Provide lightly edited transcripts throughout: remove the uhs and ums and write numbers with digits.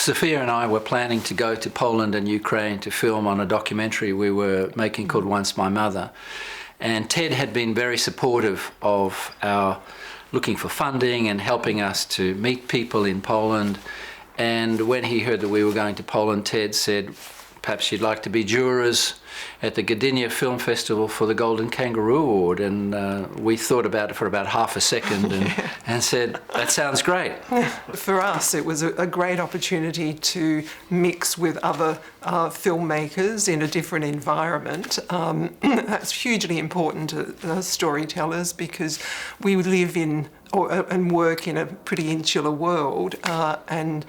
Sophia and I were planning to go to Poland and Ukraine to film on a documentary we were making called Once My Mother. And Ted had been very supportive of our looking for funding and helping us to meet people in Poland. And when he heard that we were going to Poland, Ted said, perhaps you'd like to be jurors at the Gdynia Film Festival for the Golden Kangaroo Award. And we thought about it for about half a second and said, that sounds great. For us, it was a great opportunity to mix with other filmmakers in a different environment. That's hugely important to storytellers because we live in and work in a pretty insular world, and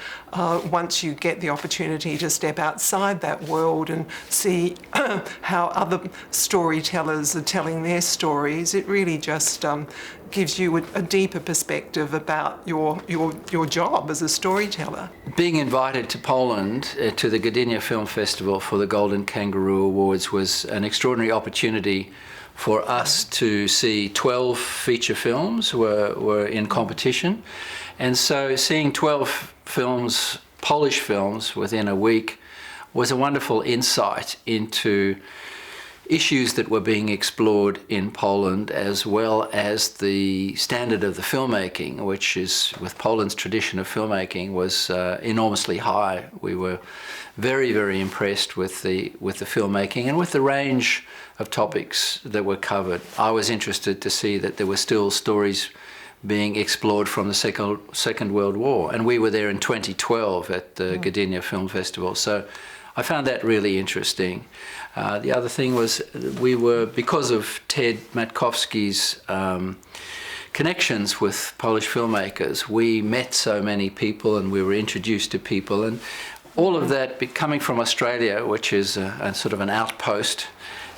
once you get the opportunity to step outside that world and see how other storytellers are telling their stories, it really just gives you a deeper perspective about your job as a storyteller. Being invited to Poland to the Gdynia Film Festival for the Golden Kangaroo Awards was an extraordinary opportunity for us to see 12 feature films were in competition. And so seeing 12 films, Polish films, within a week was a wonderful insight into issues that were being explored in Poland, as well as the standard of the filmmaking, which is, with Poland's tradition of filmmaking, was enormously high. We were very, very impressed with the filmmaking and with the range of topics that were covered. I was interested to see that there were still stories being explored from the Second World War, and we were there in 2012 at the Gdynia Film Festival, so I found that really interesting. The other thing was we were, because of Ted Matkowski's connections with Polish filmmakers, we met so many people and we were introduced to people, and all of that coming from Australia, which is a sort of an outpost,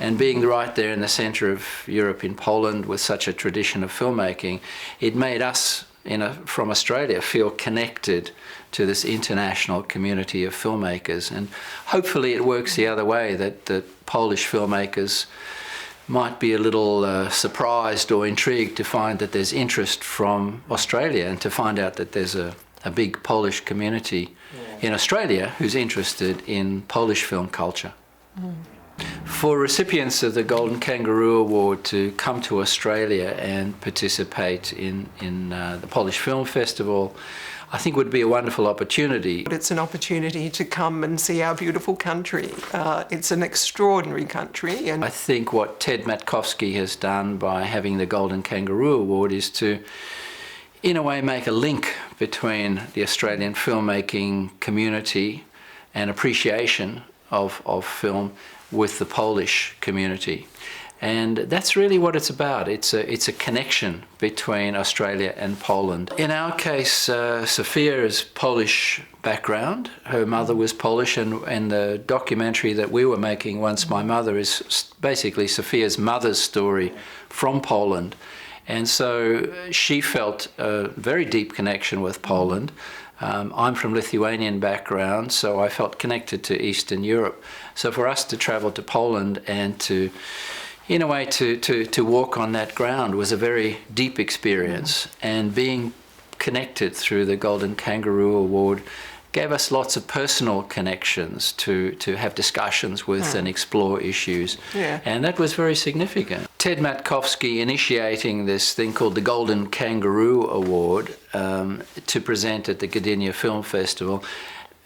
and being right there in the centre of Europe in Poland with such a tradition of filmmaking, it made us from Australia feel connected to this international community of filmmakers. And hopefully it works the other way, that the Polish filmmakers might be a little surprised or intrigued to find that there's interest from Australia and to find out that there's a big Polish community in Australia who's interested in Polish film culture. For recipients of the Golden Kangaroo Award to come to Australia and participate in the Polish Film Festival, I think would be a wonderful opportunity. It's an opportunity to come and see our beautiful country. It's an extraordinary country. And I think what Ted Matkowski has done by having the Golden Kangaroo Award is to, in a way, make a link between the Australian filmmaking community and appreciation of film with the Polish community. And that's really what it's about. It's a connection between Australia and Poland. In our case, Sophia is Polish background. Her mother was Polish, and the documentary that we were making, Once My Mother, is basically Sophia's mother's story from Poland. And so she felt a very deep connection with Poland. I'm from Lithuanian background, so I felt connected to Eastern Europe. So for us to travel to Poland and to, in a way, to walk on that ground was a very deep experience. And being connected through the Golden Kangaroo Award gave us lots of personal connections to have discussions with and explore issues. And that was very significant. Ted Matkowski initiating this thing called the Golden Kangaroo Award to present at the Gdynia Film Festival,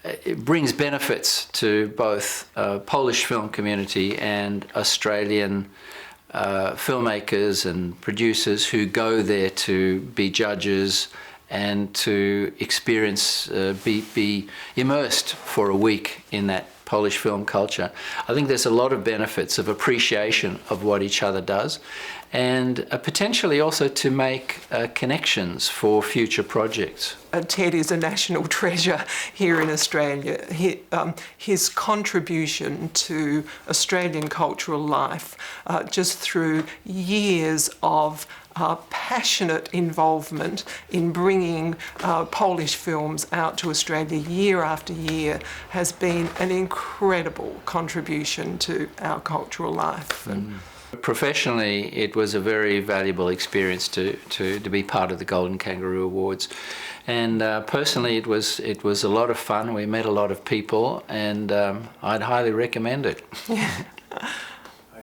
it brings benefits to both Polish film community and Australian filmmakers and producers who go there to be judges and to experience, be immersed for a week in that Polish film culture. I think there's a lot of benefits of appreciation of what each other does, and potentially also to make connections for future projects. Ted is a national treasure here in Australia. His contribution to Australian cultural life just through years of passionate involvement in bringing Polish films out to Australia year after year has been an incredible contribution to our cultural life. Professionally, it was a very valuable experience to be part of the Golden Kangaroo Awards. And personally, it was a lot of fun. We met a lot of people, and I'd highly recommend it.